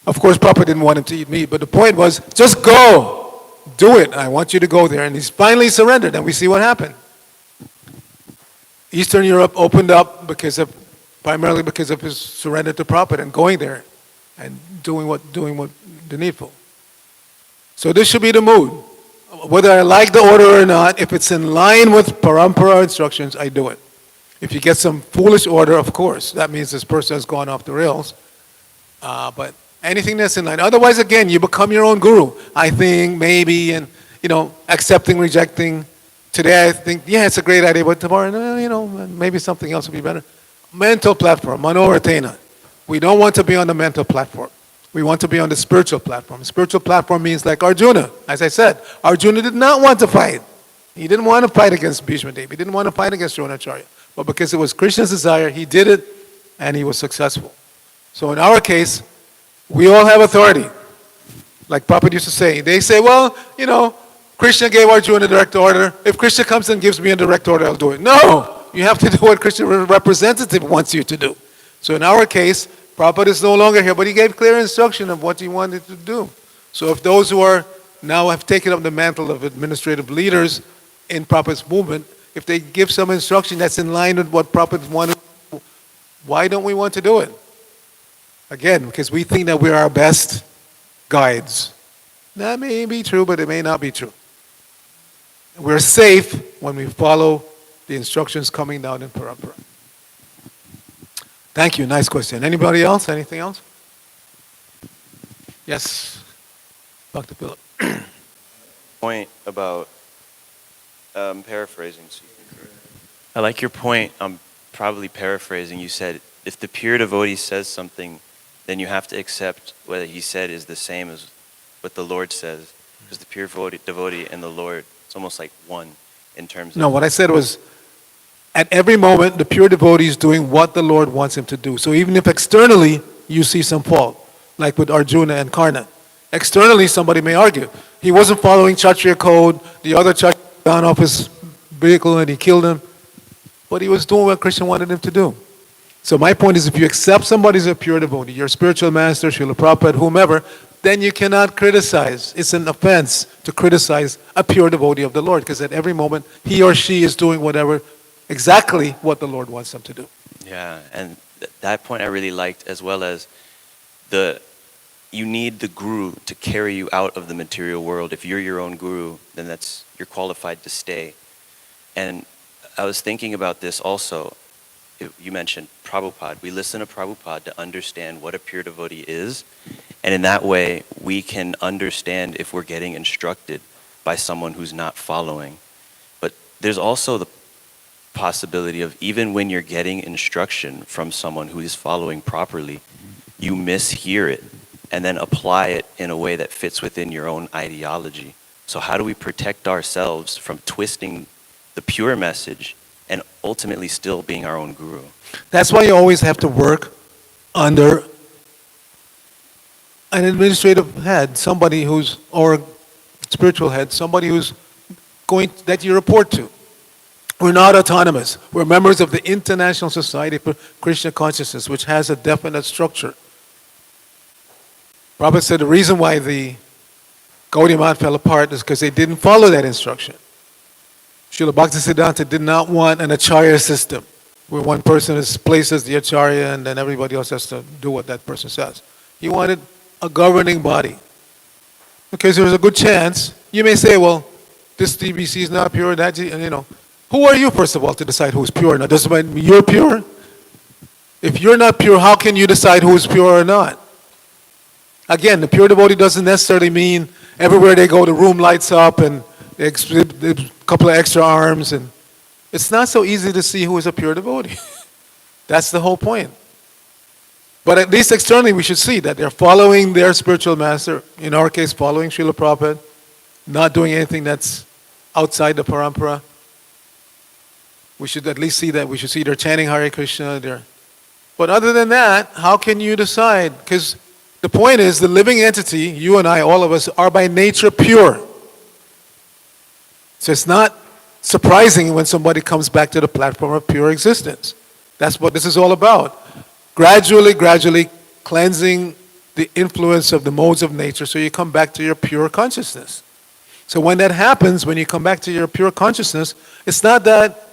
Of course, Prabhupada didn't want him to eat meat, but the point was, just go. Do it. I want you to go there. And he's finally surrendered, and we see what happened. Eastern Europe opened up primarily because of his surrender to Prabhupada and going there and doing what the needful. So this should be the mood. Whether I like the order or not, if it's in line with parampara instructions, I do it. If you get some foolish order, of course, that means this person has gone off the rails. But anything that's in line. Otherwise, again, you become your own guru. I think, maybe, and, accepting, rejecting. Today I think, yeah, it's a great idea, but tomorrow, maybe something else would be better. Mental platform, manoratena. We don't want to be on the mental platform. We want to be on the spiritual platform. Spiritual platform means like Arjuna. As I said, Arjuna did not want to fight. He didn't want to fight against Bhishma Devi. He didn't want to fight against Dronacharya. But because it was Krishna's desire, he did it, and he was successful. So in our case, we all have authority. Like Prabhupada used to say. They say, well, Krishna gave Arjuna a direct order. If Krishna comes and gives me a direct order, I'll do it. No! You have to do what Krishna's representative wants you to do. So in our case, Prabhupada is no longer here, but he gave clear instruction of what he wanted to do. So if those who are now have taken up the mantle of administrative leaders in Prabhupada's movement, if they give some instruction that's in line with what Prabhupada wanted, why don't we want to do it? Again, because we think that we're our best guides. That may be true, but it may not be true. We're safe when we follow the instructions coming down in parampara. Thank you. Nice question. Anybody else? Anything else? Yes. Dr. Philip. Point about paraphrasing. So I like your point. I'm probably paraphrasing. You said if the pure devotee says something, then you have to accept whether he said is the same as what the Lord says. Because the pure devotee and the Lord, it's almost like one in terms of... No, what I said was, at every moment, the pure devotee is doing what the Lord wants him to do. So even if externally you see some fault, like with Arjuna and Karna, externally somebody may argue. He wasn't following Kshatriya code, the other Kshatriya down off his vehicle and he killed him, but he was doing what Krishna wanted him to do. So my point is, if you accept somebody as a pure devotee, your spiritual master, Srila Prabhupada, whomever, then you cannot criticize. It's an offense to criticize a pure devotee of the Lord, because at every moment, he or she is doing exactly what the Lord wants them to do. Yeah, and that point I really liked, as well as you need the guru to carry you out of the material world. If you're your own guru, then you're qualified to stay. And I was thinking about this also. You mentioned Prabhupada. We listen to Prabhupada to understand what a pure devotee is, and in that way, we can understand if we're getting instructed by someone who's not following. But there's also the possibility of, even when you're getting instruction from someone who is following properly, you mishear it and then apply it in a way that fits within your own ideology. So how do we protect ourselves from twisting the pure message and ultimately still being our own guru? That's why you always have to work under an administrative head, or spiritual head, somebody that you report to. We're not autonomous. We're members of the International Society for Krishna Consciousness, which has a definite structure. Prabhupada said the reason why the Gaudiya Math fell apart is because they didn't follow that instruction. Srila Bhaktisiddhanta did not want an acharya system, where one person places the acharya and then everybody else has to do what that person says. He wanted a governing body. Because there's a good chance, you may say, well, this TBC is not pure, who are you, first of all, to decide who's pure or not? Does it mean you're pure? If you're not pure, how can you decide who's pure or not? Again, the pure devotee doesn't necessarily mean everywhere they go, the room lights up and they exhibit a couple of extra arms. And it's not so easy to see who is a pure devotee. That's the whole point. But at least externally, we should see that they're following their spiritual master, in our case, following Srila Prabhupada, not doing anything that's outside the parampara. We should at least see that. We should see they're chanting Hare Krishna. But other than that, how can you decide? Because the point is, the living entity, you and I, all of us, are by nature pure. So it's not surprising when somebody comes back to the platform of pure existence. That's what this is all about. Gradually cleansing the influence of the modes of nature so you come back to your pure consciousness. So when that happens, when you come back to your pure consciousness, it's not that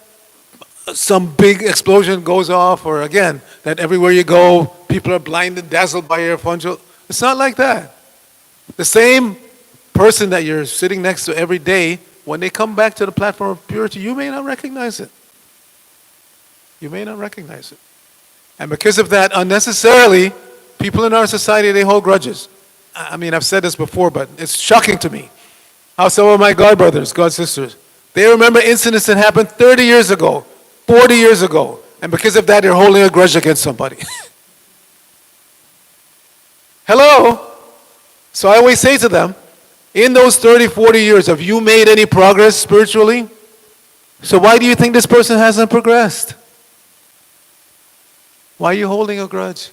some big explosion goes off, or again, that everywhere you go, people are blinded, dazzled by your fungel. It's not like that. The same person that you're sitting next to every day, when they come back to the platform of purity, you may not recognize it. You may not recognize it. And because of that, unnecessarily, people in our society, they hold grudges. I mean, I've said this before, but it's shocking to me how some of my God brothers, God sisters, they remember incidents that happened 30 years ago, 40 years ago, and because of that, they're holding a grudge against somebody. Hello? So I always say to them, in those 30, 40 years, have you made any progress spiritually? So why do you think this person hasn't progressed? Why are you holding a grudge?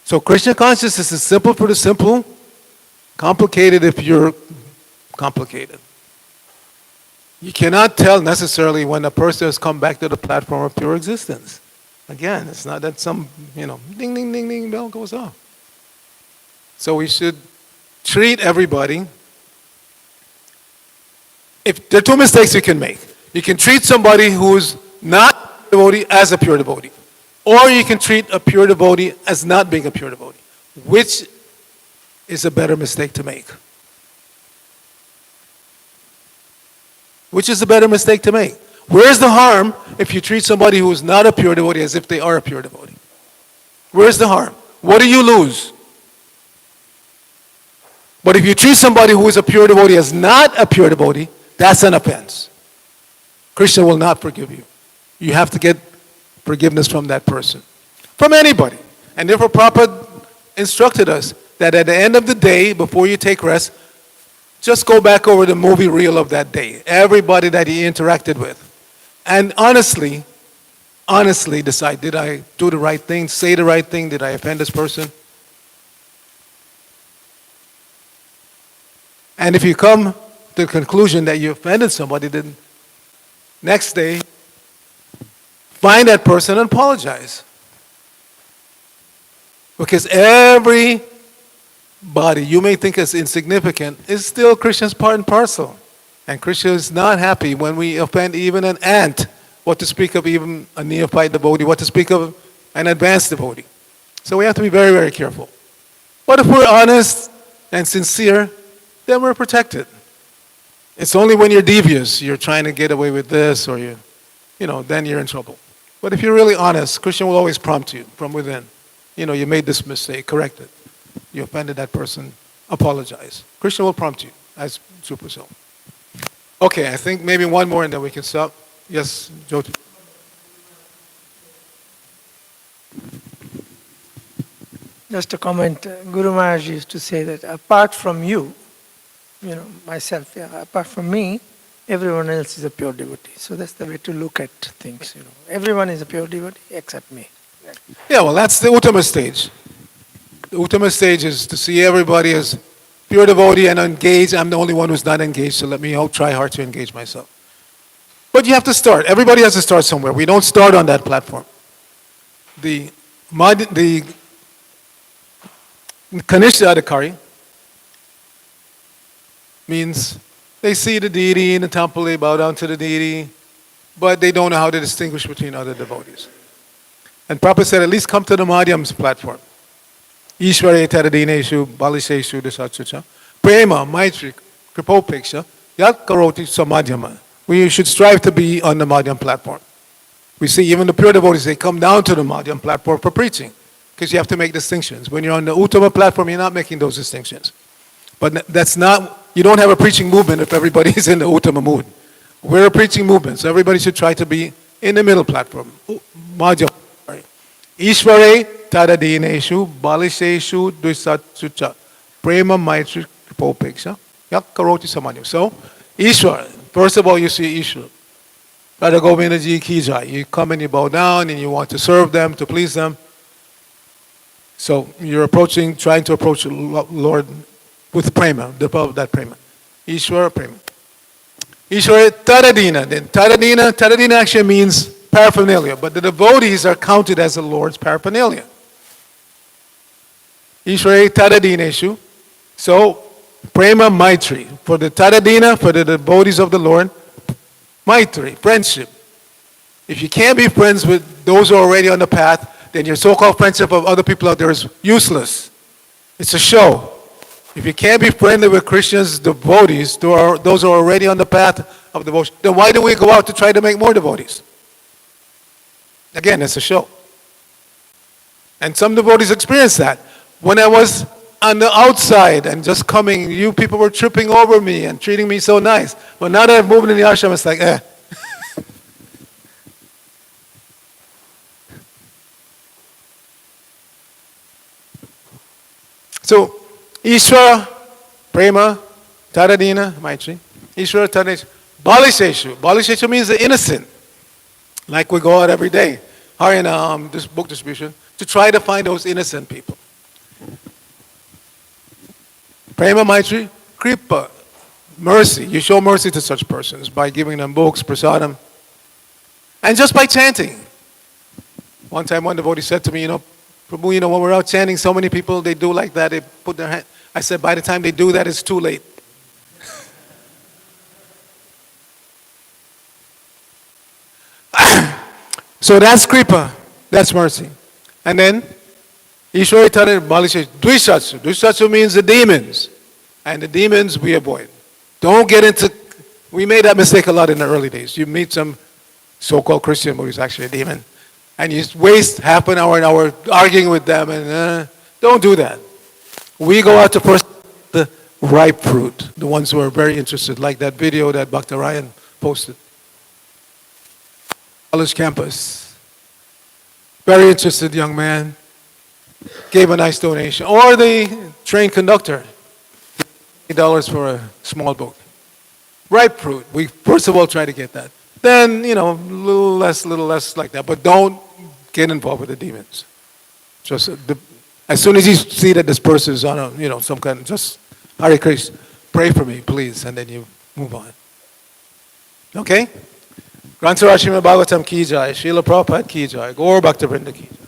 So Krishna consciousness is simple for the simple, complicated if you're complicated. You cannot tell necessarily when a person has come back to the platform of pure existence. Again, it's not that some, ding, ding, ding, ding, bell goes off. So we should treat everybody. If there are two mistakes you can make. You can treat somebody who's not a devotee as a pure devotee. Or you can treat a pure devotee as not being a pure devotee. Which is a better mistake to make? Which is a better mistake to make? Where's the harm if you treat somebody who is not a pure devotee as if they are a pure devotee? Where's the harm? What do you lose? But if you treat somebody who is a pure devotee as not a pure devotee, that's an offense. Krishna will not forgive you. You have to get forgiveness from that person. From anybody. And therefore Prabhupada instructed us that at the end of the day, before you take rest, just go back over the movie reel of that day. Everybody that you interacted with. And honestly decide, did I do the right thing, say the right thing, did I offend this person? And if you come to the conclusion that you offended somebody, then next day, find that person and apologize. Because everybody you may think is insignificant is still Krishna's part and parcel. And Krishna is not happy when we offend even an ant. What to speak of even a neophyte devotee, what to speak of an advanced devotee. So we have to be very, very careful. But if we're honest and sincere, then we're protected. It's only when you're devious, you're trying to get away with this, or then you're in trouble. But if you're really honest, Krishna will always prompt you from within. You made this mistake, correct it. You offended that person, apologize. Krishna will prompt you as Super Soul. Okay, I think maybe one more and then we can stop. Yes, Jyoti. Just a comment. Guru Maharaj used to say that apart from you, myself, apart from me, everyone else is a pure devotee. So that's the way to look at things. Everyone is a pure devotee except me. Yeah, well, that's the Uttama stage. The Uttama stage is to see everybody as pure devotee and engaged. I'm the only one who's not engaged, so let me try hard to engage myself. But you have to start. Everybody has to start somewhere. We don't start on that platform. The Kanishta Adhikari means they see the deity in the temple, they bow down to the deity, but they don't know how to distinguish between other devotees. And Prabhupada said, at least come to the Madhyam's platform. Ishvare Taradineshu, Balisheshu, Dasachucha, Prema, Maitri, Kripopeksha, Yat Karoti Samadhyama. We should strive to be on the Madhyam platform. We see even the pure devotees, they come down to the Madhyam platform for preaching, because you have to make distinctions. When you're on the Uttama platform, you're not making those distinctions. But that's not, you don't have a preaching movement if everybody is in the Uttama mood. We're a preaching movement, so everybody should try to be in the middle platform. Madhyam. Ishvare Taradineshu, Balisheshu, Dvisatsucha, Prema Maitri Kripopeksha, Yak Karoti Samadhyam. So, Ishvara, first of all, you see Ishvara. Radha Govinda Ji Ki Jai. You come and you bow down and you want to serve them, to please them. So you're trying to approach Lord with prema, the power of that prema. Ishvara prema. Ishvara taradina. Then taradina actually means paraphernalia, but the devotees are counted as the Lord's paraphernalia. Ishvara taradineshu. So, prema maitri. For the taradina, for the devotees of the Lord, maitri, friendship. If you can't be friends with those who are already on the path, then your so-called friendship of other people out there is useless. It's a show. If you can't be friendly with Krishna's devotees, those who are already on the path of devotion, then why do we go out to try to make more devotees? Again, it's a show. And some devotees experience that. When I was on the outside and just coming, you people were tripping over me and treating me so nice. But now that I've moved in the ashram, it's like, eh. So, Ishvara, Prema, Taradina, Maitri, Ishvara, Taradina, Balisheshu. Balisheshu means the innocent. Like we go out every day, Harinam, this book distribution, to try to find those innocent people. Prema, Maitri, Kripa, mercy. You show mercy to such persons by giving them books, prasadam, and just by chanting. One time one devotee said to me, Prabhu, when we're out chanting, so many people, they do like that, they put their hand. I said, by the time they do that, it's too late. So that's kripa, that's mercy. And then, Ishwari Tare Balishesh, Dvishatsu. Dvishatsu means the demons. And the demons we avoid. Don't get into, we made that mistake a lot in the early days. You meet some so-called Christian who is actually a demon. And you waste half an hour arguing with them, and don't do that. We go out to first the ripe fruit, the ones who are very interested, like that video that Bhakta Ryan posted. College campus, very interested young man, gave a nice donation. Or the train conductor, $8 for a small book. Ripe fruit, we first of all try to get that. Then, a little less like that. But don't get involved with the demons. Just as soon as you see that this person is on some kind of, just, Hare Krishna, pray for me, please, and then you move on. Okay? Granth Sahib Śrimad Bhāgavatam ki jai, Srila Prabhupada ki jai, Gaur Bhakta Vrinda ki jai.